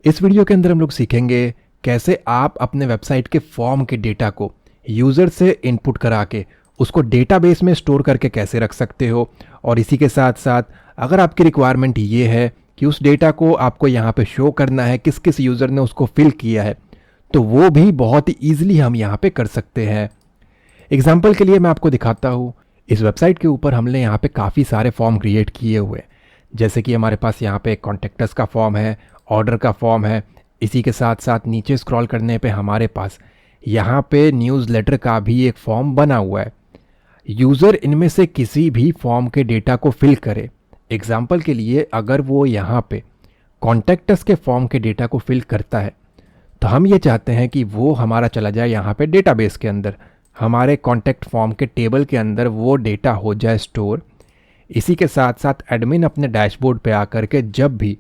इस वीडियो के अंदर हम लोग सीखेंगे कैसे आप अपने वेबसाइट के फॉर्म के डेटा को यूज़र से इनपुट करा के उसको डेटाबेस में स्टोर करके कैसे रख सकते हो। और इसी के साथ साथ अगर आपकी रिक्वायरमेंट ये है कि उस डेटा को आपको यहाँ पे शो करना है, किस किस यूज़र ने उसको फिल किया है, तो वो भी बहुत ही ईजिली हम यहाँ पे कर सकते हैं। एग्जाम्पल के लिए मैं आपको दिखाता हूँ। इस वेबसाइट के ऊपर हमने यहाँ पे काफ़ी सारे फॉर्म क्रिएट किए हुए हैं, जैसे कि हमारे पास यहाँ पे कॉन्टेक्टस का फॉर्म है, ऑर्डर का फॉर्म है। इसी के साथ साथ नीचे स्क्रॉल करने पे हमारे पास यहाँ पे न्यूज़लेटर का भी एक फॉर्म बना हुआ है। यूज़र इनमें से किसी भी फॉर्म के डेटा को फिल करे। एग्जाम्पल के लिए अगर वो यहाँ पे कॉन्टेक्टस के फॉर्म के डेटा को फिल करता है, तो हम ये चाहते हैं कि वो हमारा चला जाए यहाँ पे डेटाबेस के अंदर, हमारे कॉन्टैक्ट फॉर्म के टेबल के अंदर वो डेटा हो जाए स्टोर। इसी के साथ साथ एडमिन अपने डैशबोर्ड पे आकर के जब भी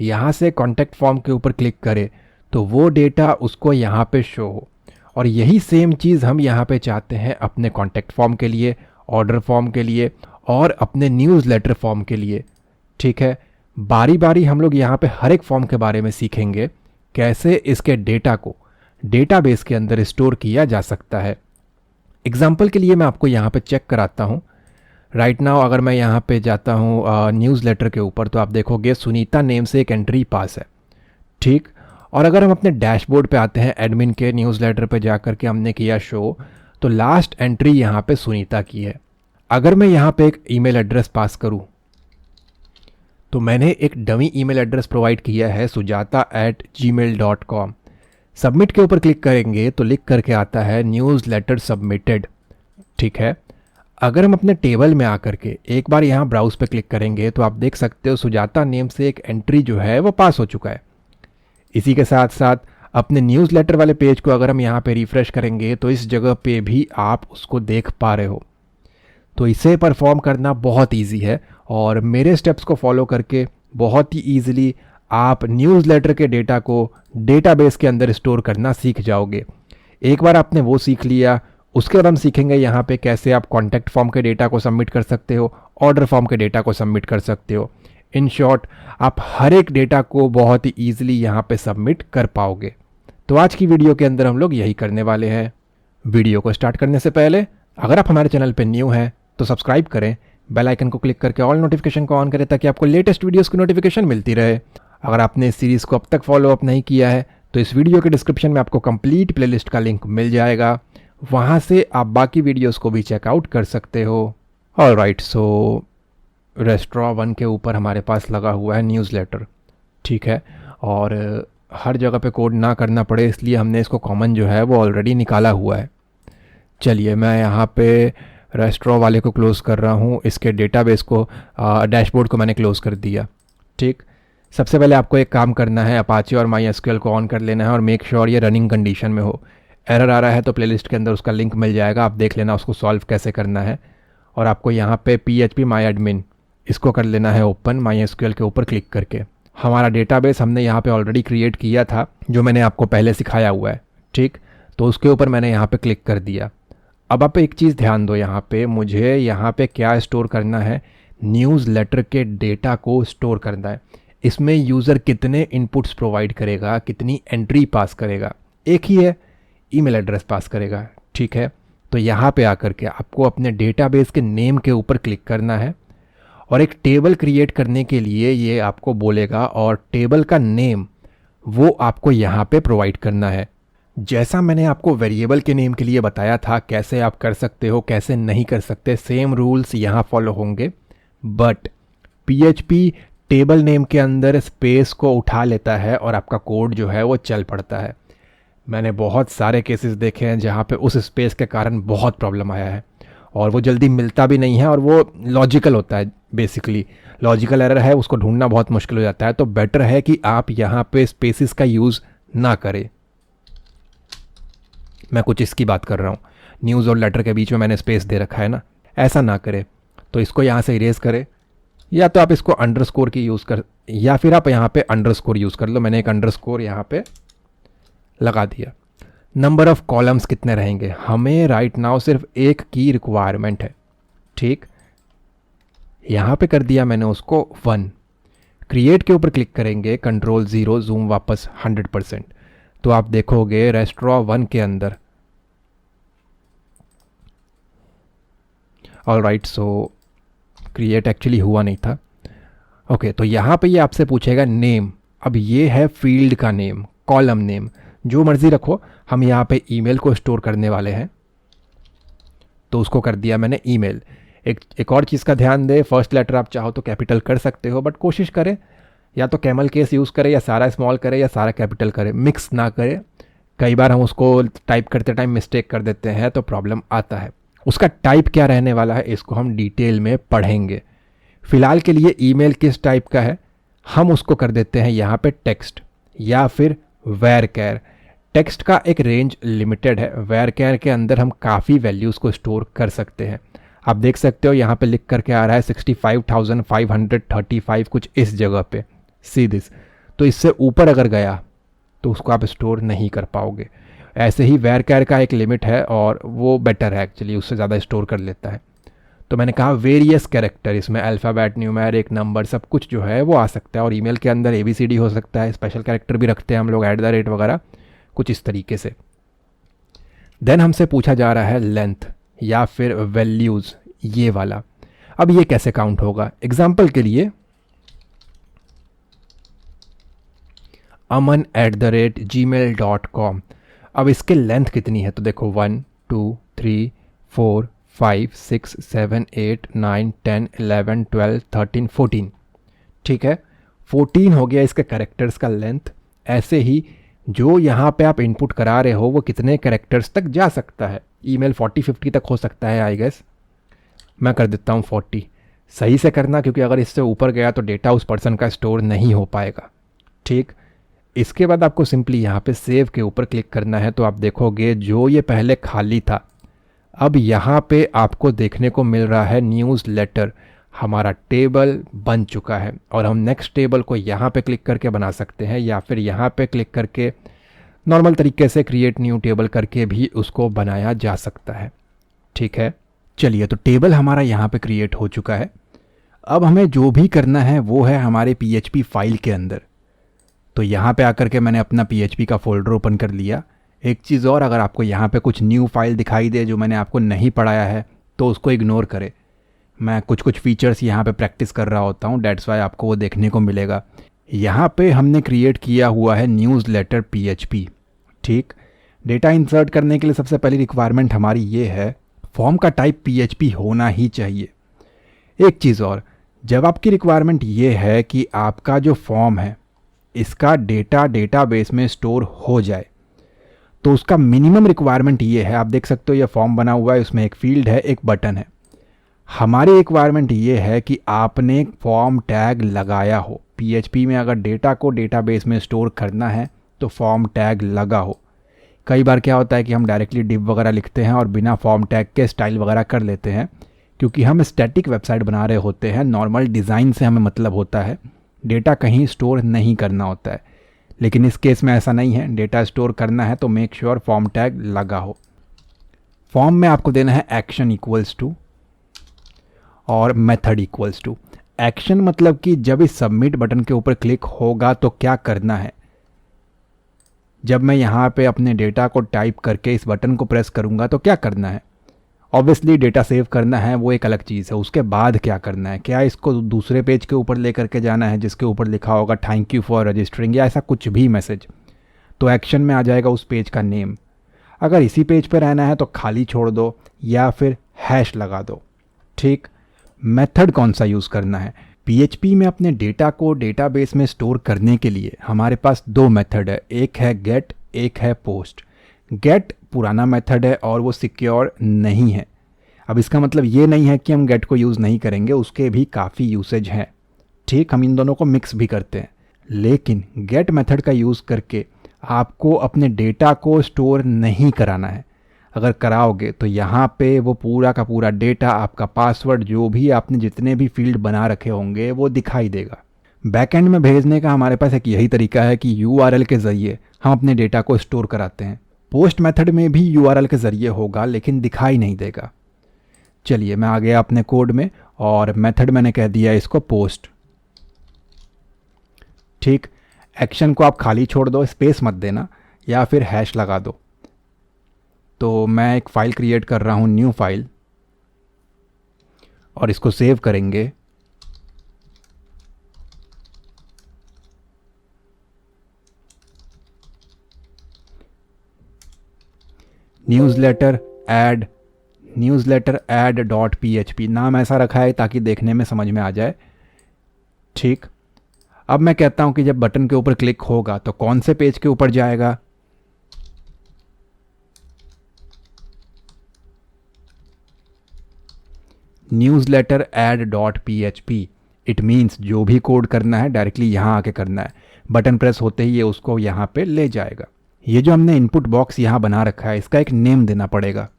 यहाँ से कॉन्टैक्ट फॉर्म के ऊपर क्लिक करे तो वो डेटा उसको यहाँ पे शो हो। और यही सेम चीज़ हम यहाँ पे चाहते हैं अपने कॉन्टैक्ट फॉर्म के लिए, ऑर्डर फॉर्म के लिए और अपने न्यूज़लेटर फॉर्म के लिए। ठीक है, बारी बारी हम लोग यहाँ पे हर एक फॉर्म के बारे में सीखेंगे, कैसे इसके डेटा को डेटाबेस के अंदर स्टोर किया जा सकता है। एग्जाम्पल के लिए मैं आपको यहाँ पे चेक कराता हूँ। राइट नाउ अगर मैं यहाँ पे जाता हूँ न्यूज़लेटर के ऊपर, तो आप देखोगे सुनीता नेम से एक एंट्री पास है। ठीक, और अगर हम अपने डैशबोर्ड पे आते हैं, एडमिन के न्यूज़लेटर पे जा कर के हमने किया शो, तो लास्ट एंट्री यहाँ पे सुनीता की है। अगर मैं यहाँ पे एक ईमेल एड्रेस पास करूँ, तो मैंने एक डमी ईमेल एड्रेस प्रोवाइड किया है sujata@gmail.com। सबमिट के ऊपर क्लिक करेंगे तो लिख करके आता है न्यूज़लेटर सबमिटेड। ठीक है, अगर हम अपने टेबल में आकर के एक बार यहाँ ब्राउज पे क्लिक करेंगे तो आप देख सकते हो सुजाता नेम से एक एंट्री जो है वो पास हो चुका है। इसी के साथ साथ अपने न्यूज़लेटर वाले पेज को अगर हम यहाँ पे रिफ्रेश करेंगे तो इस जगह पे भी आप उसको देख पा रहे हो। तो इसे परफॉर्म करना बहुत ईजी है और मेरे स्टेप्स को फॉलो करके बहुत ही ईजिली आप न्यूज़लेटर के डेटा को डेटाबेस के अंदर स्टोर करना सीख जाओगे। एक बार आपने वो सीख लिया, उसके बाद हम सीखेंगे यहाँ पे कैसे आप कॉन्टैक्ट फॉर्म के डेटा को सबमिट कर सकते हो, ऑर्डर फॉर्म के डेटा को सबमिट कर सकते हो। इन शॉर्ट आप हर एक डेटा को बहुत ही ईजिली यहाँ पे सबमिट कर पाओगे। तो आज की वीडियो के अंदर हम लोग यही करने वाले हैं। वीडियो को स्टार्ट करने से पहले अगर आप हमारे चैनल पर न्यू हैं तो सब्सक्राइब करें, बेल आइकन को क्लिक करके ऑल नोटिफिकेशन को ऑन करें ताकि आपको लेटेस्ट वीडियोस की नोटिफिकेशन मिलती रहे। अगर आपने इस सीरीज़ को अब तक फॉलो अप नहीं किया है तो इस वीडियो के डिस्क्रिप्शन में आपको कंप्लीट प्लेलिस्ट का लिंक मिल जाएगा, वहाँ से आप बाकी वीडियोस को भी चेकआउट कर सकते हो। ऑलराइट, सो रेस्ट्रॉ 1 के ऊपर हमारे पास लगा हुआ है न्यूज़लेटर। ठीक है, और हर जगह पे कोड ना करना पड़े इसलिए हमने इसको कॉमन जो है वो ऑलरेडी निकाला हुआ है। चलिए मैं यहाँ पे रेस्ट्रॉ वाले को क्लोज़ कर रहा हूँ, इसके डेटाबेस को डैशबोर्ड को मैंने क्लोज़ कर दिया। ठीक, सबसे पहले आपको एक काम करना है, अपाचे और MySQL को ऑन कर लेना है और मेक श्योर ये रनिंग कंडीशन में हो। एरर आ रहा है तो प्लेलिस्ट के अंदर उसका लिंक मिल जाएगा, आप देख लेना उसको सॉल्व कैसे करना है। और आपको यहाँ पे PHP MyAdmin इसको कर लेना है ओपन MySQL के ऊपर क्लिक करके। हमारा डेटाबेस हमने यहाँ पे ऑलरेडी क्रिएट किया था, जो मैंने आपको पहले सिखाया हुआ है। ठीक, तो उसके ऊपर मैंने यहाँ पे क्लिक कर दिया। अब आप एक चीज़ ध्यान दो, यहाँ पे मुझे यहाँ पे क्या स्टोर करना है, न्यूज़लेटर के डेटा को स्टोर करना है। इसमें यूज़र कितने इनपुट्स प्रोवाइड करेगा, कितनी एंट्री पास करेगा, एक ही है, ईमेल एड्रेस पास करेगा। ठीक है, तो यहाँ पे आकर के आपको अपने डेटाबेस के नेम के ऊपर क्लिक करना है और एक टेबल क्रिएट करने के लिए ये आपको बोलेगा और टेबल का नेम वो आपको यहाँ पे प्रोवाइड करना है। जैसा मैंने आपको वेरिएबल के नेम के लिए बताया था कैसे आप कर सकते हो, कैसे नहीं कर सकते, सेम रूल्स यहाँ फॉलो होंगे। बट PHP टेबल नेम के अंदर स्पेस को उठा लेता है और आपका कोड जो है वो चल पड़ता है। मैंने बहुत सारे केसेस देखे हैं जहाँ पे उस स्पेस के कारण बहुत प्रॉब्लम आया है और वो जल्दी मिलता भी नहीं है और वो लॉजिकल होता है, बेसिकली लॉजिकल एरर है, उसको ढूंढना बहुत मुश्किल हो जाता है। तो बेटर है कि आप यहाँ पे स्पेसिस का यूज़ ना करें। मैं कुछ इसकी बात कर रहा हूँ, न्यूज़ और लेटर के बीच में मैंने स्पेस दे रखा है ना, ऐसा ना करें। तो इसको यहाँ से इरेज करें, या तो आप इसको अंडरस्कोर की यूज़ कर, या फिर आप यहाँ पे अंडरस्कोर यूज़ कर लो। मैंने एक अंडरस्कोर यहाँ पे लगा दिया। नंबर ऑफ़ कॉलम्स कितने रहेंगे, हमें राइट नाउ सिर्फ एक की रिक्वायरमेंट है। ठीक, यहाँ पे कर दिया मैंने उसको 1। क्रिएट के ऊपर क्लिक करेंगे, कंट्रोल 0, जूम वापस 100%, तो आप देखोगे रेस्टोरेंट 1 के अंदर। ऑलराइट, सो क्रिएट एक्चुअली हुआ नहीं था। ओके, तो यहाँ पे ये आपसे पूछेगा नेम। अब ये है फील्ड का नेम, कॉलम नेम, जो मर्जी रखो। हम यहाँ पे ईमेल को स्टोर करने वाले हैं, तो उसको कर दिया मैंने ईमेल। एक और चीज़ का ध्यान दें, फर्स्ट लेटर आप चाहो तो कैपिटल कर सकते हो, बट कोशिश करें या तो कैमल केस यूज़ करें, या सारा स्मॉल करें, या सारा कैपिटल करें, मिक्स ना करें। कई बार हम उसको टाइप करते टाइम मिस्टेक कर देते हैं, तो प्रॉब्लम आता है। उसका टाइप क्या रहने वाला है, इसको हम डिटेल में पढ़ेंगे। फिलहाल के लिए ईमेल किस टाइप का है, हम उसको कर देते हैं यहाँ पे टेक्स्ट या फिर वैरकैर। टेक्स्ट का एक रेंज लिमिटेड है, वैरकैर के अंदर हम काफ़ी वैल्यूज़ को स्टोर कर सकते हैं। आप देख सकते हो यहाँ पे लिख करके आ रहा है 65,535, कुछ इस जगह पे, सी दिस। तो इससे ऊपर अगर गया तो उसको आप स्टोर नहीं कर पाओगे। ऐसे ही वैरकैर का एक लिमिट है और वो बेटर है एक्चुअली, उससे ज़्यादा स्टोर कर लेता है। तो मैंने कहा वेरियस कैरेक्टर, इसमें अल्फ़ाबेट, न्यूमेरिक, नंबर, सब कुछ जो है वो आ सकता है। और ईमेल के अंदर ABCD हो सकता है, स्पेशल कैरेक्टर भी रखते हैं हम लोग, @ वगैरह, कुछ इस तरीके से। देन हमसे पूछा जा रहा है लेंथ या फिर वैल्यूज़, ये वाला। अब ये कैसे काउंट होगा, एग्जाम्पल के लिए aman@gmail.com। अब इसके लेंथ कितनी है, तो देखो 1 2 3 4 5 6 7 8 9 10 11 12 13 14, ठीक है, 14 हो गया इसके कैरेक्टर्स का लेंथ। ऐसे ही जो यहाँ पे आप इनपुट करा रहे हो वो कितने कैरेक्टर्स तक जा सकता है, ईमेल 40-50 तक हो सकता है आई गेस। मैं कर देता हूँ 40, सही से करना, क्योंकि अगर इससे ऊपर गया तो डेटा उस पर्सन का स्टोर नहीं हो पाएगा, ठीक। इसके बाद आपको सिंपली यहाँ पे सेव के ऊपर क्लिक करना है, तो आप देखोगे जो ये पहले खाली था, अब यहाँ पे आपको देखने को मिल रहा है न्यूज़ लेटर। हमारा टेबल बन चुका है और हम नेक्स्ट टेबल को यहाँ पे क्लिक करके बना सकते हैं, या फिर यहाँ पे क्लिक करके नॉर्मल तरीके से क्रिएट न्यू टेबल करके भी उसको बनाया जा सकता है, ठीक है। चलिए, तो टेबल हमारा यहाँ पे क्रिएट हो चुका है। अब हमें जो भी करना है वो है हमारे PHP फाइल के अंदर। तो यहाँ पे आकर के मैंने अपना PHP का फोल्डर ओपन कर लिया। एक चीज़ और, अगर आपको यहाँ पे कुछ न्यू फाइल दिखाई दे जो मैंने आपको नहीं पढ़ाया है तो उसको इग्नोर करें। मैं कुछ फीचर्स यहाँ पे प्रैक्टिस कर रहा होता हूँ, डेट्स वाई आपको वो देखने को मिलेगा। यहाँ पे हमने क्रिएट किया हुआ है न्यूज़ लेटर PHP, ठीक। डेटा इंसर्ट करने के लिए सबसे पहली रिक्वायरमेंट हमारी ये है, फॉर्म का टाइप PHP होना ही चाहिए। एक चीज़ और, जब आपकी रिक्वायरमेंट ये है कि आपका जो फॉर्म है इसका डेटा डेटाबेस में स्टोर हो जाए, तो उसका मिनिमम रिक्वायरमेंट ये है। आप देख सकते हो ये फॉर्म बना हुआ है, उसमें एक फील्ड है, एक बटन है। हमारी रिक्वायरमेंट ये है कि आपने फॉर्म टैग लगाया हो। PHP में अगर डेटा को डेटाबेस में स्टोर करना है तो फॉर्म टैग लगा हो। कई बार क्या होता है कि हम डायरेक्टली div वगैरह लिखते हैं और बिना फॉर्म टैग के स्टाइल वगैरह कर लेते हैं, क्योंकि हम स्टैटिक वेबसाइट बना रहे होते हैं, नॉर्मल डिज़ाइन से हमें मतलब होता है, डेटा कहीं स्टोर नहीं करना होता है। लेकिन इस केस में ऐसा नहीं है, डेटा स्टोर करना है तो मेक श्योर फॉर्म टैग लगा हो। फॉर्म में आपको देना है एक्शन इक्वल्स टू और मेथड इक्वल्स टू। एक्शन मतलब कि जब इस सबमिट बटन के ऊपर क्लिक होगा तो क्या करना है। जब मैं यहाँ पे अपने डेटा को टाइप करके इस बटन को प्रेस करूँगा तो क्या करना है। ऑब्वियसली डेटा सेव करना है, वो एक अलग चीज़ है। उसके बाद क्या करना है, क्या इसको दूसरे पेज के ऊपर ले करके जाना है जिसके ऊपर लिखा होगा थैंक यू फॉर रजिस्टरिंग या ऐसा कुछ भी मैसेज, तो एक्शन में आ जाएगा उस पेज का नेम। अगर इसी पेज पर रहना है तो खाली छोड़ दो या फिर हैश लगा दो, ठीक। मेथड कौन सा यूज़ करना है, PHP में अपने डेटा को डेटाबेस में स्टोर करने के लिए हमारे पास दो मेथड है, एक है गेट, एक है पोस्ट। गेट पुराना मेथड है और वो सिक्योर नहीं है। अब इसका मतलब ये नहीं है कि हम गेट को यूज़ नहीं करेंगे, उसके भी काफ़ी यूसेज हैं, ठीक। हम इन दोनों को मिक्स भी करते हैं, लेकिन गेट मेथड का यूज़ करके आपको अपने डेटा को स्टोर नहीं कराना है। अगर कराओगे तो यहाँ पे वो पूरा का पूरा डेटा, आपका पासवर्ड, जो भी आपने जितने भी फील्ड बना रखे होंगे वो दिखाई देगा। बैकएंड में भेजने का हमारे पास एक यही तरीका है कि URL के ज़रिए हम अपने डेटा को स्टोर कराते हैं। पोस्ट मेथड में भी URL के ज़रिए होगा लेकिन दिखाई नहीं देगा। चलिए, मैं आ गया अपने कोड में और मेथड मैंने कह दिया इसको पोस्ट। ठीक, एक्शन को आप खाली छोड़ दो, स्पेस मत देना या फिर हैश लगा दो। तो मैं एक फ़ाइल क्रिएट कर रहा हूँ, न्यू फाइल, और इसको सेव करेंगे। न्यूज़लेटर ऐड डॉट PHP नाम ऐसा रखा है ताकि देखने में समझ में आ जाए। ठीक, अब मैं कहता हूं कि जब बटन के ऊपर क्लिक होगा तो कौन से पेज के ऊपर जाएगा? Newsletter add dot PHP। It means जो भी कोड करना है डायरेक्टली यहां आके करना है, बटन प्रेस होते ही ये उसको यहां पे ले जाएगा। ये जो हमने इनपुट बॉक्स यहां बना रखा है इसका एक नेम देना पड़ेगा।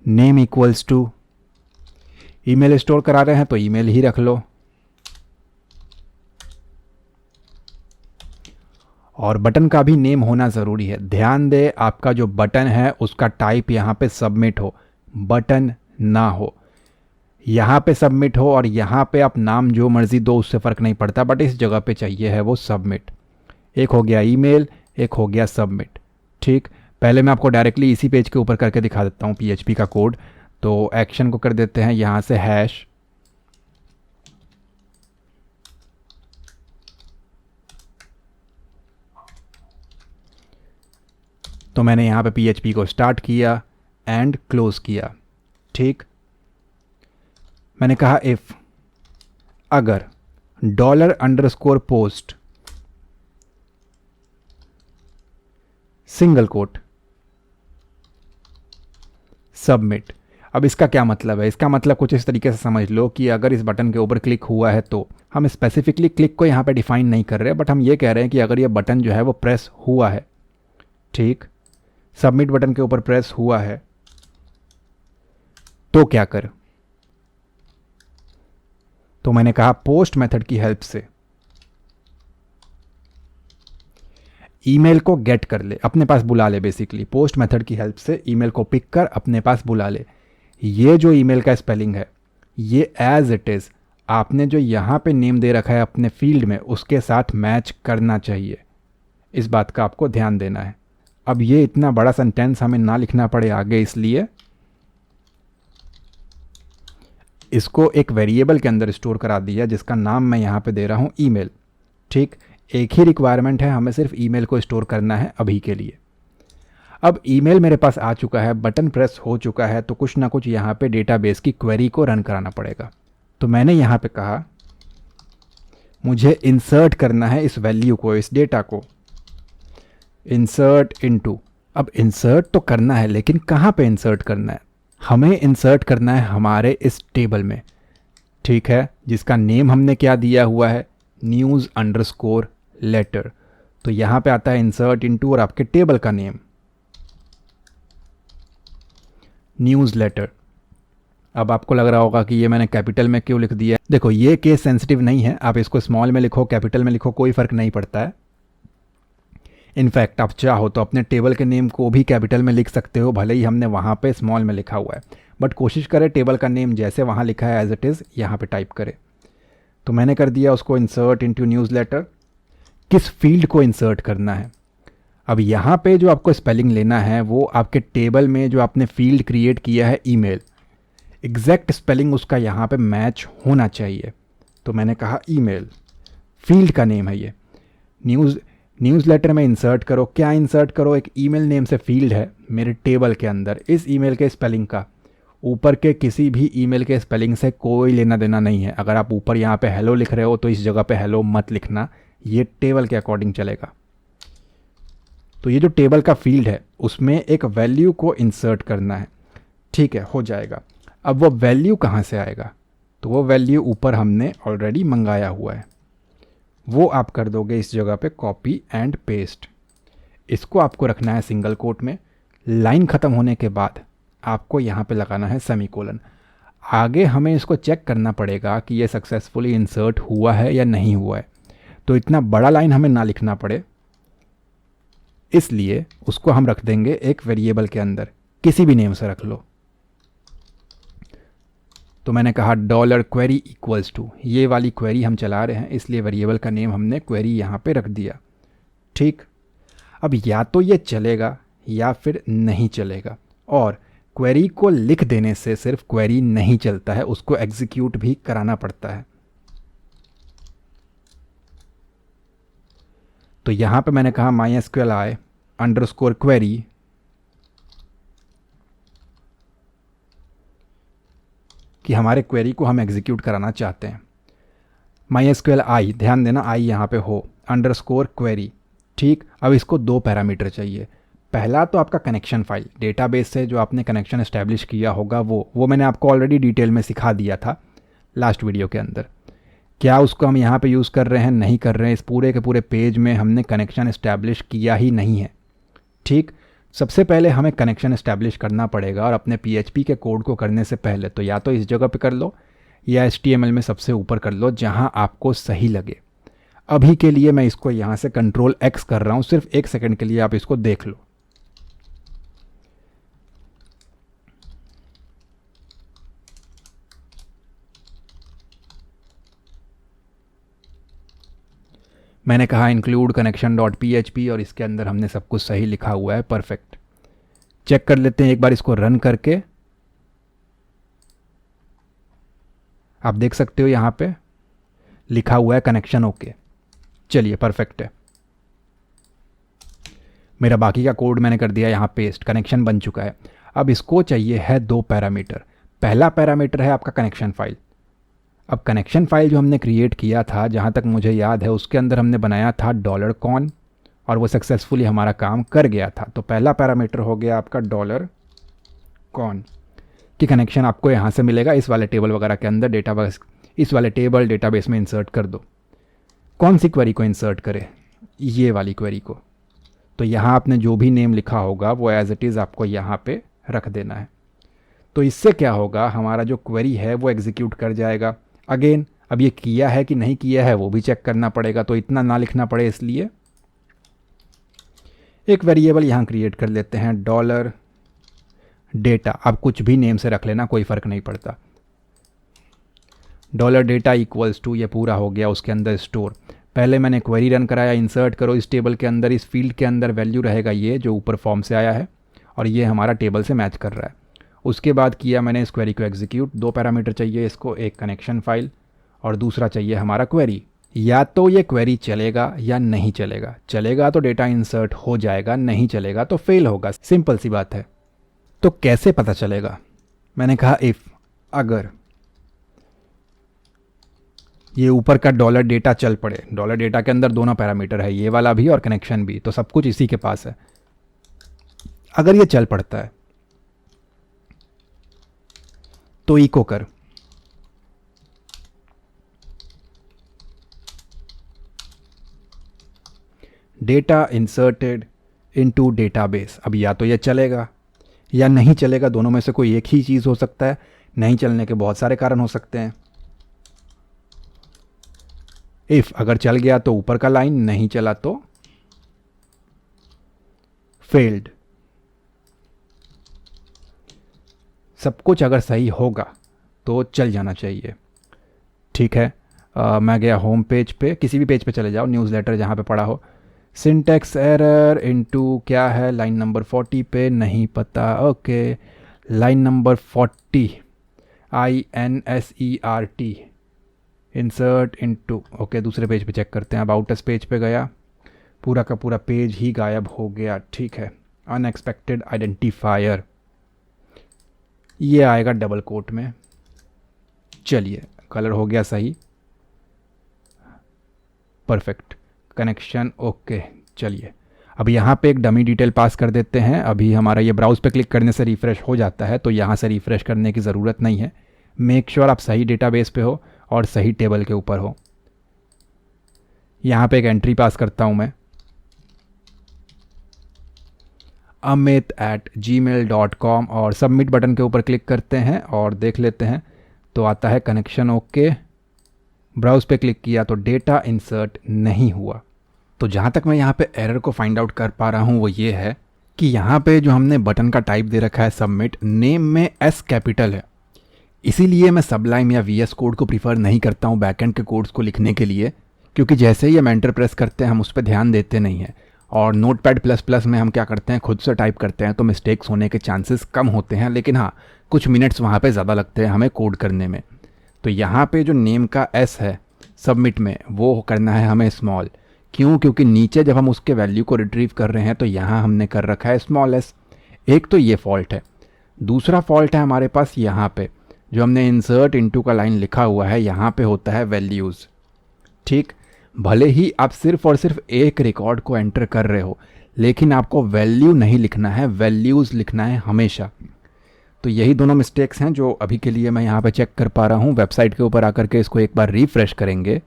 Name equals to, email store करा रहे हैं तो ईमेल ही रख लो, और बटन का भी नेम होना ज़रूरी है। ध्यान दे आपका जो बटन है उसका टाइप यहाँ पे सबमिट हो, बटन ना हो। यहाँ पे सबमिट हो और यहाँ पे आप नाम जो मर्ज़ी दो, उससे फ़र्क नहीं पड़ता, बट इस जगह पे चाहिए है वो सबमिट। एक हो गया ईमेल, एक हो गया सबमिट। ठीक, पहले मैं आपको डायरेक्टली इसी पेज के ऊपर करके दिखा देता हूँ PHP का कोड। तो एक्शन को कर देते हैं यहाँ से हैश, तो मैंने यहाँ पे PHP को स्टार्ट किया एंड क्लोज किया। ठीक, मैंने कहा इफ़, अगर $_पोस्ट सिंगल कोट सबमिट। अब इसका क्या मतलब है? इसका मतलब कुछ इस तरीके से समझ लो कि अगर इस बटन के ऊपर क्लिक हुआ है, तो हम स्पेसिफिकली क्लिक को यहाँ पे डिफाइन नहीं कर रहे, बट हम ये कह रहे हैं कि अगर ये बटन जो है वो प्रेस हुआ है, ठीक, सबमिट बटन के ऊपर प्रेस हुआ है, तो क्या कर? तो मैंने कहा पोस्ट मेथड की हेल्प से ईमेल को गेट कर ले, अपने पास बुला ले। बेसिकली पोस्ट मेथड की हेल्प से ईमेल को पिक कर अपने पास बुला ले। ये जो ईमेल का स्पेलिंग है ये एज इट इज़ आपने जो यहाँ पे नेम दे रखा है अपने फील्ड में उसके साथ मैच करना चाहिए। इस बात का आपको ध्यान देना है। अब ये इतना बड़ा सेंटेंस हमें ना लिखना पड़े आगे, इसलिए इसको एक वेरिएबल के अंदर स्टोर करा दिया जिसका नाम मैं यहाँ पे दे रहा हूँ ईमेल। ठीक, एक ही रिक्वायरमेंट है, हमें सिर्फ ईमेल को स्टोर करना है अभी के लिए। अब ईमेल मेरे पास आ चुका है, बटन प्रेस हो चुका है, तो कुछ ना कुछ यहाँ पे डेटाबेस की क्वेरी को रन कराना पड़ेगा। तो मैंने यहाँ पे कहा मुझे इंसर्ट करना है इस वैल्यू को, इस डेटा को, इंसर्ट इनटू। अब इंसर्ट तो करना है लेकिन कहाँ पे इंसर्ट करना है? हमें इंसर्ट करना है हमारे इस टेबल में, ठीक है, जिसका नेम हमने क्या दिया हुआ है, news_letter। तो यहाँ पे आता है इंसर्ट इनटू और आपके टेबल का नेम न्यूज़लेटर। अब आपको लग रहा होगा कि ये मैंने कैपिटल में क्यों लिख दिया है। देखो ये केस सेंसिटिव नहीं है, आप इसको स्मॉल में लिखो, कैपिटल में लिखो, कोई फ़र्क नहीं पड़ता है। इनफैक्ट आप चाहो तो अपने टेबल के नेम को भी कैपिटल में लिख सकते हो, भले ही हमने वहाँ पे स्मॉल में लिखा हुआ है, बट कोशिश करें टेबल का नेम जैसे वहाँ लिखा है एज इट इज़ यहाँ पे टाइप करें। तो मैंने कर दिया उसको इंसर्ट इनटू न्यूज़लेटर। किस फील्ड को इंसर्ट करना है? अब यहाँ पे जो आपको स्पेलिंग लेना है वो आपके टेबल में जो आपने फील्ड क्रिएट किया है ईमेल, एग्जैक्ट स्पेलिंग उसका यहाँ पे मैच होना चाहिए। तो मैंने कहा ईमेल, फील्ड का नेम है ये, न्यूज़लेटर में इंसर्ट करो। क्या इंसर्ट करो? एक ईमेल नेम से फील्ड है मेरे टेबल के अंदर, इस ईमेल के स्पेलिंग का ऊपर के किसी भी ईमेल के स्पेलिंग से कोई लेना देना नहीं है। अगर आप ऊपर यहाँ पे हेलो लिख रहे हो तो इस जगह पे हेलो मत लिखना, ये टेबल के अकॉर्डिंग चलेगा। तो ये जो टेबल का फील्ड है उसमें एक वैल्यू को इंसर्ट करना है, ठीक है, हो जाएगा। अब वो वैल्यू कहाँ से आएगा? तो वो वैल्यू ऊपर हमने ऑलरेडी मंगाया हुआ है, वो आप कर दोगे इस जगह पे कॉपी एंड पेस्ट। इसको आपको रखना है सिंगल कोट में। लाइन ख़त्म होने के बाद आपको यहाँ पे लगाना है सेमीकोलन। आगे हमें इसको चेक करना पड़ेगा कि ये सक्सेसफुली इंसर्ट हुआ है या नहीं हुआ है, तो इतना बड़ा लाइन हमें ना लिखना पड़े, इसलिए उसको हम रख देंगे एक वेरिएबल के अंदर, किसी भी नेम से रख लो। तो मैंने कहा डॉलर क्वेरी इक्वल्स टू, ये वाली क्वेरी हम चला रहे हैं इसलिए वेरिएबल का नेम हमने क्वेरी यहाँ पे रख दिया। ठीक, अब या तो ये चलेगा या फिर नहीं चलेगा, और क्वेरी को लिख देने से सिर्फ क्वेरी नहीं चलता है, उसको एग्जीक्यूट भी कराना पड़ता है। तो यहाँ पे मैंने कहा MySQLi अंडरस्कोर क्वेरी कि हमारे क्वेरी को हम एग्जीक्यूट कराना चाहते हैं। MySQLi, ध्यान देना आई यहाँ पे हो, अंडरस्कोर क्वेरी। ठीक, अब इसको 2 पैरामीटर चाहिए। पहला तो आपका कनेक्शन फाइल, डेटाबेस से जो आपने कनेक्शन एस्टैब्लिश किया होगा वो मैंने आपको ऑलरेडी डिटेल में सिखा दिया था लास्ट वीडियो के अंदर। क्या उसको हम यहाँ पे यूज़ कर रहे हैं, नहीं कर रहे हैं, इस पूरे के पूरे पेज में हमने कनेक्शन एस्टैब्लिश किया ही नहीं है। ठीक, सबसे पहले हमें कनेक्शन एस्टैब्लिश करना पड़ेगा, और अपने PHP के कोड को करने से पहले तो या तो इस जगह पे कर लो या HTML में सबसे ऊपर कर लो, जहाँ आपको सही लगे। अभी के लिए मैं इसको यहाँ से Ctrl+X कर रहा हूँ, सिर्फ 1 सेकंड के लिए आप इसको देख लो। मैंने कहा इंक्लूड connection.php और इसके अंदर हमने सब कुछ सही लिखा हुआ है, परफेक्ट। चेक कर लेते हैं एक बार इसको रन करके। आप देख सकते हो यहाँ पे लिखा हुआ है कनेक्शन ओके। चलिए परफेक्ट है। मेरा बाकी का कोड मैंने कर दिया यहाँ पेस्ट, कनेक्शन बन चुका है। अब इसको चाहिए है 2 पैरामीटर। पहला पैरामीटर है आपका कनेक्शन फाइल। अब कनेक्शन फाइल जो हमने क्रिएट किया था, जहाँ तक मुझे याद है, उसके अंदर हमने बनाया था $con, और वो सक्सेसफुली हमारा काम कर गया था। तो पहला पैरामीटर हो गया आपका $con कि कनेक्शन आपको यहाँ से मिलेगा, इस वाले टेबल वगैरह के अंदर डेटाबेस, इस वाले टेबल डेटाबेस में इंसर्ट कर दो। कौन सी क्वेरी को इंसर्ट करें? ये वाली क्वेरी को। तो यहाँ आपने जो भी नेम लिखा होगा वो एज इट इज़ आपको यहाँ पे रख देना है। तो इससे क्या होगा, हमारा जो क्वेरी है वो एग्जीक्यूट कर जाएगा। अगेन अब ये किया है कि नहीं किया है वो भी चेक करना पड़ेगा, तो इतना ना लिखना पड़े इसलिए एक वेरिएबल यहाँ क्रिएट कर लेते हैं $data। आप कुछ भी नेम से रख लेना, कोई फ़र्क नहीं पड़ता। $data इक्वल्स टू, ये पूरा हो गया, उसके अंदर स्टोर। पहले मैंने क्वेरी रन कराया, इंसर्ट करो इस टेबल के अंदर, इस फील्ड के अंदर वैल्यू रहेगा ये जो ऊपर फॉर्म से आया है, और ये हमारा टेबल से मैच कर रहा है। उसके बाद किया मैंने इस क्वेरी को एग्जीक्यूट। 2 पैरामीटर चाहिए इसको, एक कनेक्शन फाइल और दूसरा चाहिए हमारा क्वेरी। या तो ये क्वेरी चलेगा या नहीं चलेगा। चलेगा तो डेटा इंसर्ट हो जाएगा, नहीं चलेगा तो फेल होगा। सिंपल सी बात है। तो कैसे पता चलेगा? मैंने कहा इफ़, अगर ये ऊपर का $data चल पड़े, $data के अंदर दोनों पैरामीटर है, ये वाला भी और कनेक्शन भी, तो सब कुछ इसी के पास है। अगर ये चल पड़ता है तो इको कर डेटा इंसर्टेड इनटू डेटाबेस। अब या तो ये चलेगा या नहीं चलेगा, दोनों में से कोई एक ही चीज़ हो सकता है। नहीं चलने के बहुत सारे कारण हो सकते हैं। इफ़ अगर चल गया तो ऊपर का लाइन, नहीं चला तो फेल्ड। सब कुछ अगर सही होगा तो चल जाना चाहिए। ठीक है, मैं गया होम पेज पे, किसी भी पेज पे चले जाओ, न्यूज़लेटर जहाँ पे पड़ा हो। सिंटेक्स एरर इनटू क्या है, लाइन नंबर 40 पे, नहीं पता। Okay, line number 40, INSERT, insert into. Okay, दूसरे पेज पे चेक करते हैं। अबाउट अस पेज पे गया, पूरा का पूरा पेज ही गायब हो गया। ठीक है, अनएक्सपेक्टेड आइडेंटिफायर, ये आएगा डबल कोट में। चलिए, कलर हो गया सही, परफेक्ट, कनेक्शन ओके। चलिए, अब यहाँ पे एक डमी डिटेल पास कर देते हैं। अभी हमारा ये ब्राउज़ पे क्लिक करने से रिफ़्रेश हो जाता है, तो यहाँ से रिफ़्रेश करने की ज़रूरत नहीं है। मेक श्योर आप सही डेटाबेस पे हो और सही टेबल के ऊपर हो। यहाँ पे एक एंट्री पास करता हूँ मैं, amit@gmail.com, और सबमिट बटन के ऊपर क्लिक करते हैं और देख लेते हैं। तो आता है कनेक्शन ओके। ब्राउज़ पे क्लिक किया तो डेटा इंसर्ट नहीं हुआ। तो जहाँ तक मैं यहाँ पे एरर को फाइंड आउट कर पा रहा हूँ वो ये है कि यहाँ पे जो हमने बटन का टाइप दे रखा है सबमिट, नेम में S कैपिटल है, इसीलिए मैं सबलाइम या वीएस कोड को प्रीफर नहीं करता हूँ बैकएंड के कोड्स को लिखने के लिए, क्योंकि जैसे ही हम एंटर प्रेस करते हैं हम उस पर ध्यान देते नहीं हैं। और नोटपैड प्लस प्लस में हम क्या करते हैं, खुद से टाइप करते हैं, तो मिस्टेक्स होने के चांसेस कम होते हैं, लेकिन हाँ कुछ मिनट्स वहाँ पे ज़्यादा लगते हैं हमें कोड करने में। तो यहाँ पे जो नेम का एस है सबमिट में, वो करना है हमें स्मॉल। क्यों? क्योंकि नीचे जब हम उसके वैल्यू को रिट्रीव कर रहे हैं तो यहाँ हमने कर रखा है स्मॉल एस। एक तो ये फॉल्ट है। दूसरा फॉल्ट है हमारे पास यहाँ पे जो हमने इंसर्ट इनटू का लाइन लिखा हुआ है, यहाँ पे होता है वैल्यूज़। ठीक, भले ही आप सिर्फ और सिर्फ एक रिकॉर्ड को एंटर कर रहे हो, लेकिन आपको वैल्यू नहीं लिखना है, वैल्यूज़ लिखना है हमेशा। तो यही दोनों मिस्टेक्स हैं जो अभी के लिए मैं यहाँ पे चेक कर पा रहा हूँ। वेबसाइट के ऊपर आकर के इसको एक बार रिफ़्रेश करेंगे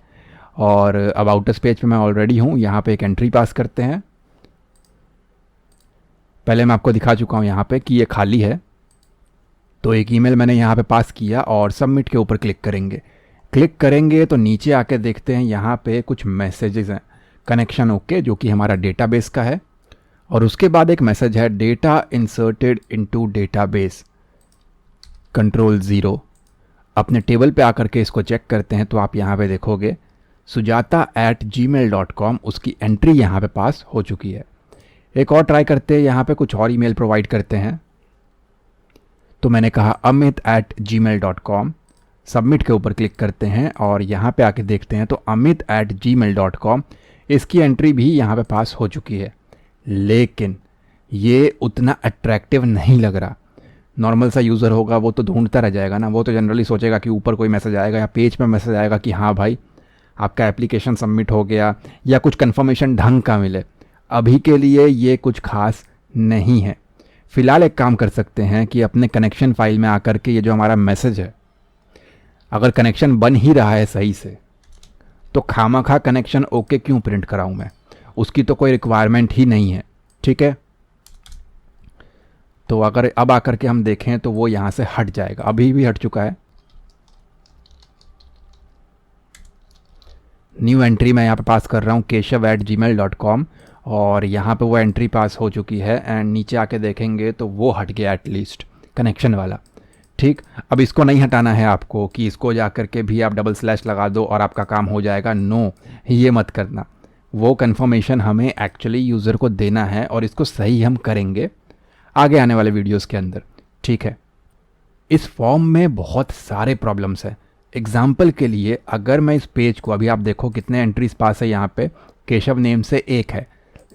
और अबाउट अस पेज पे मैं ऑलरेडी हूँ। यहाँ पे एक एंट्री पास करते हैं। पहले मैं आपको दिखा चुका हूँ यहाँ पे कि ये खाली है, तो एक ईमेल मैंने यहाँ पे पास किया और सबमिट के ऊपर क्लिक करेंगे। क्लिक करेंगे तो नीचे आके देखते हैं यहाँ पे कुछ मैसेजेस हैं, कनेक्शन ओके जो कि हमारा डेटाबेस का है, और उसके बाद एक मैसेज है data inserted into database control 0। अपने टेबल पे आकर के इसको चेक करते हैं तो आप यहाँ पे देखोगे sujata@gmail.com, उसकी एंट्री यहाँ पे पास हो चुकी है। एक और ट्राई करते हैं, यहाँ पे कुछ और ईमेल प्रोवाइड करते हैं। तो मैंने कहा amit@gmail.com, सबमिट के ऊपर क्लिक करते हैं और यहाँ पे आके देखते हैं तो amit@gmail.com, इसकी एंट्री भी यहाँ पे पास हो चुकी है। लेकिन ये उतना अट्रैक्टिव नहीं लग रहा। नॉर्मल सा यूज़र होगा वो तो ढूंढता रह जाएगा ना, वो तो जनरली सोचेगा कि ऊपर कोई मैसेज आएगा या पेज पे मैसेज आएगा कि हाँ भाई आपका एप्लीकेशन सबमिट हो गया, या कुछ कंफर्मेशन ढंग का मिले। अभी के लिए ये कुछ खास नहीं है। फ़िलहाल एक काम कर सकते हैं कि अपने कनेक्शन फाइल में आकर के ये जो हमारा मैसेज है, अगर कनेक्शन बन ही रहा है सही से, तो खामखा कनेक्शन ओके क्यों प्रिंट कराऊं मैं, उसकी तो कोई रिक्वायरमेंट ही नहीं है। ठीक है, तो अगर अब आकर के हम देखें तो वो यहाँ से हट जाएगा, अभी भी हट चुका है। न्यू एंट्री मैं यहाँ पे पास कर रहा हूँ keshav@gmail.com, और यहाँ पे वो एंट्री पास हो चुकी है। एंड नीचे आके देखेंगे तो वो हट गया एटलीस्ट कनेक्शन वाला। ठीक, अब इसको नहीं हटाना है आपको कि इसको जा कर के भी आप डबल स्लैश लगा दो और आपका काम हो जाएगा। नो, ये मत करना। वो कन्फर्मेशन हमें एक्चुअली यूज़र को देना है और इसको सही हम करेंगे आगे आने वाले वीडियोस के अंदर। ठीक है, इस फॉर्म में बहुत सारे प्रॉब्लम्स हैं। एग्जाम्पल के लिए अगर मैं इस पेज को, अभी आप देखो कितने एंट्रीज पास है यहाँ पे, केशव नेम से एक है।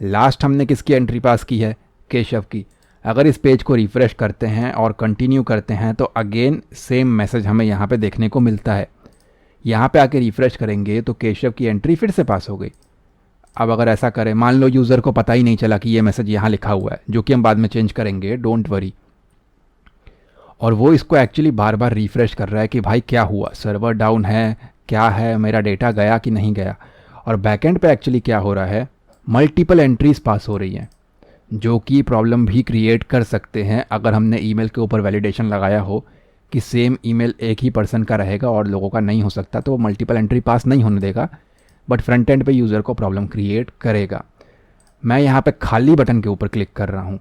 लास्ट हमने किसकी एंट्री पास की है? केशव की। अगर इस पेज को रिफ़्रेश करते हैं और कंटिन्यू करते हैं तो अगेन सेम मैसेज हमें यहाँ पे देखने को मिलता है। यहाँ पे आके रिफ़्रेश करेंगे तो केशव की एंट्री फिर से पास हो गई। अब अगर ऐसा करें, मान लो यूज़र को पता ही नहीं चला कि ये मैसेज यहाँ लिखा हुआ है, जो कि हम बाद में चेंज करेंगे, डोंट वरी, और वो इसको एक्चुअली बार बार रिफ़्रेश कर रहा है कि भाई क्या हुआ, सर्वर डाउन है, क्या है, मेरा डेटा गया कि नहीं गया। और बैकएंड पे एक्चुअली क्या हो रहा है, मल्टीपल एंट्रीज पास हो रही हैं, जो कि प्रॉब्लम भी क्रिएट कर सकते हैं अगर हमने ईमेल के ऊपर वैलिडेशन लगाया हो कि सेम ईमेल एक ही पर्सन का रहेगा और लोगों का नहीं हो सकता, तो वो मल्टीपल एंट्री पास नहीं होने देगा, बट फ्रंट एंड पे यूज़र को प्रॉब्लम क्रिएट करेगा। मैं यहाँ पे खाली बटन के ऊपर क्लिक कर रहा हूँ,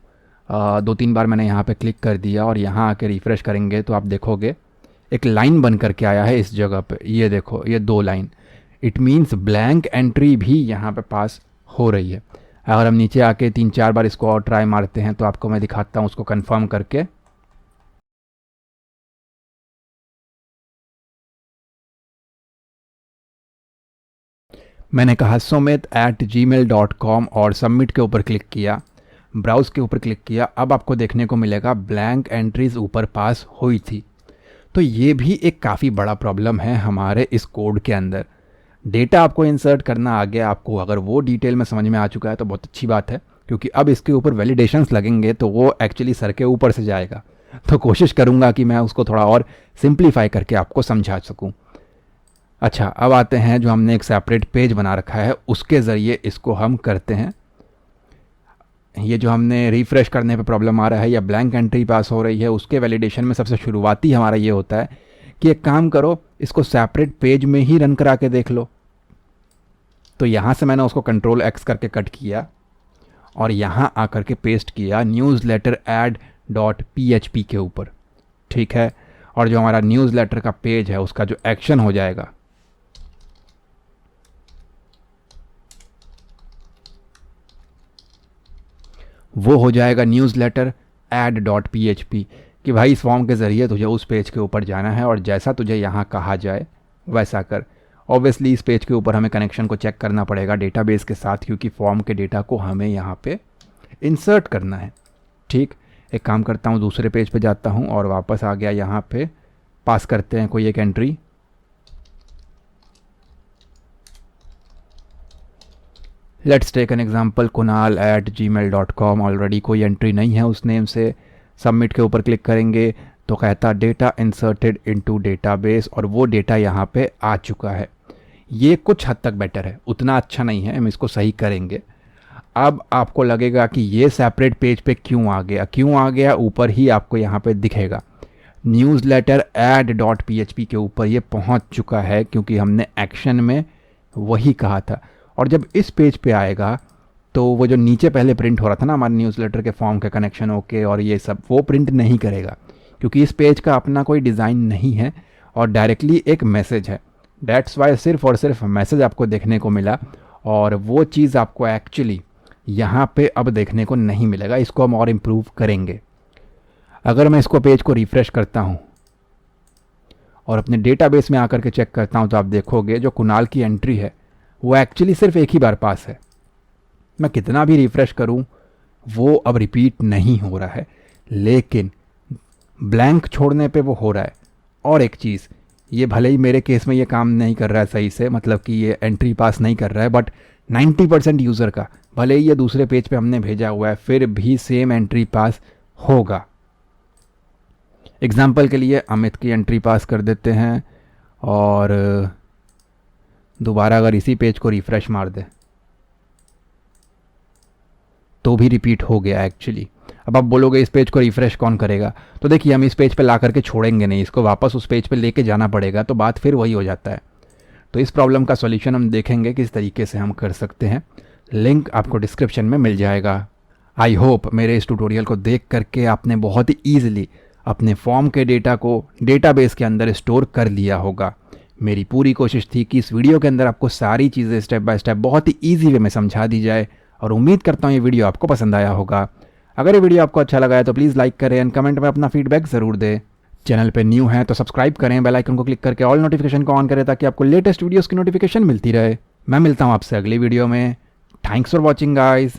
2-3 बार मैंने यहाँ पे क्लिक कर दिया और यहाँ आके रिफ़्रेश करेंगे तो आप देखोगे एक लाइन बन करके आया है इस जगह पे। ये देखो, ये 2 line, it means blank entry भी यहाँ पे पास हो रही है। अगर हम नीचे आके 3-4 बार इसको और ट्राई मारते हैं तो आपको मैं दिखाता हूँ उसको कंफर्म करके। मैंने कहा sumit@gmail.com और सबमिट के ऊपर क्लिक किया, ब्राउज़ के ऊपर क्लिक किया। अब आपको देखने को मिलेगा ब्लैंक एंट्रीज़ ऊपर पास हुई थी। तो ये भी एक काफ़ी बड़ा प्रॉब्लम है हमारे इस कोड के अंदर। डेटा आपको इंसर्ट करना आ गया, आपको अगर वो डिटेल में समझ में आ चुका है तो बहुत अच्छी बात है, क्योंकि अब इसके ऊपर वैलिडेशंस लगेंगे तो वो एक्चुअली सर के ऊपर से जाएगा। तो कोशिश करूँगा कि मैं उसको थोड़ा और सिंप्लीफाई करके आपको समझा सकूँ। अच्छा, अब आते हैं जो हमने एक सेपरेट पेज बना रखा है, उसके ज़रिए इसको हम करते हैं। ये जो हमने रिफ़्रेश करने पे प्रॉब्लम आ रहा है या ब्लैंक एंट्री पास हो रही है, उसके वैलिडेशन में सबसे शुरुआती हमारा ये होता है कि एक काम करो, इसको सेपरेट पेज में ही रन करा के देख लो। तो यहाँ से मैंने उसको कंट्रोल X करके कट किया और यहाँ आकर के पेस्ट किया newsletterAd.php के ऊपर। ठीक है, और जो हमारा न्यूज़लेटर का पेज है उसका जो एक्शन हो जाएगा वो हो जाएगा न्यूज़लेटर add.php कि भाई इस फॉर्म के ज़रिए तुझे उस पेज के ऊपर जाना है और जैसा तुझे यहाँ कहा जाए वैसा कर। ऑब्वियसली इस पेज के ऊपर हमें कनेक्शन को चेक करना पड़ेगा डेटाबेस के साथ, क्योंकि फॉर्म के डेटा को हमें यहाँ पे इंसर्ट करना है। ठीक, एक काम करता हूँ, दूसरे पेज पे जाता हूँ और वापस आ गया यहाँ पे। पास करते हैं कोई एक entry. Let's take an example kunal@gmail.com। Already कोई एंट्री नहीं है उस नेम से। सबमिट के ऊपर क्लिक करेंगे तो कहता डेटा इंसर्टेड इनटू डेटाबेस, और वो डेटा यहाँ पे आ चुका है। ये कुछ हद तक बेटर है, उतना अच्छा नहीं है, हम इसको सही करेंगे। अब आपको लगेगा कि ये सेपरेट पेज पे क्यों आ गया, ऊपर ही आपको यहाँ पे दिखेगा न्यूज़लेटर add.php के ऊपर ये पहुँच चुका है, क्योंकि हमने एक्शन में वही कहा था। और जब इस पेज पे आएगा तो वो जो नीचे पहले प्रिंट हो रहा था ना हमारे न्यूज़लेटर के फॉर्म के कनेक्शन ओके और ये सब, वो प्रिंट नहीं करेगा, क्योंकि इस पेज का अपना कोई डिज़ाइन नहीं है और डायरेक्टली एक मैसेज है। दैट्स वाई सिर्फ और सिर्फ मैसेज आपको देखने को मिला, और वो चीज़ आपको एक्चुअली यहाँ पे अब देखने को नहीं मिलेगा। इसको हम और इम्प्रूव करेंगे। अगर मैं इसको पेज को रिफ़्रेश करता हूँ और अपने डेटाबेस में आकर के चेक करता हूँ तो आप देखोगे जो कुणाल की एंट्री है वो एक्चुअली सिर्फ एक ही बार पास है। मैं कितना भी रिफ़्रेश करूँ वो अब रिपीट नहीं हो रहा है, लेकिन ब्लैंक छोड़ने पे वो हो रहा है। और एक चीज़, ये भले ही मेरे केस में ये काम नहीं कर रहा है सही से, मतलब कि ये एंट्री पास नहीं कर रहा है, बट 90% यूज़र का, भले ही ये दूसरे पेज पे हमने भेजा हुआ है, फिर भी सेम एंट्री पास होगा। एग्जाम्पल के लिए अमित की एंट्री पास कर देते हैं और दोबारा अगर इसी पेज को रिफ़्रेश मार दे तो भी रिपीट हो गया एक्चुअली। अब आप बोलोगे इस पेज को रिफ़्रेश कौन करेगा, तो देखिए हम इस पेज पे ला करके छोड़ेंगे नहीं, इसको वापस उस पेज पे लेके जाना पड़ेगा, तो बात फिर वही हो जाता है। तो इस प्रॉब्लम का सॉल्यूशन हम देखेंगे किस तरीके से हम कर सकते हैं। लिंक आपको डिस्क्रिप्शन में मिल जाएगा। आई होप मेरे इस ट्यूटोरियल को देख करके आपने बहुत ही ईजिली अपने फॉर्म के डेटा को डेटाबेस के अंदर स्टोर कर लिया होगा। मेरी पूरी कोशिश थी कि इस वीडियो के अंदर आपको सारी चीज़ें स्टेप बाय स्टेप बहुत ही ईजी वे में समझा दी जाए, और उम्मीद करता हूँ ये वीडियो आपको पसंद आया होगा। अगर ये वीडियो आपको अच्छा लगा है तो प्लीज़ लाइक करें एंड कमेंट में अपना फीडबैक ज़रूर दें। चैनल पे न्यू हैं तो सब्सक्राइब करें, बेल आइकन को क्लिक करके ऑल नोटिफिकेशन को ऑन करें ताकि आपको लेटेस्ट वीडियोस की नोटिफिकेशन मिलती रहे। मैं मिलता हूँ आपसे अगली वीडियो में। Thanks for watching guys.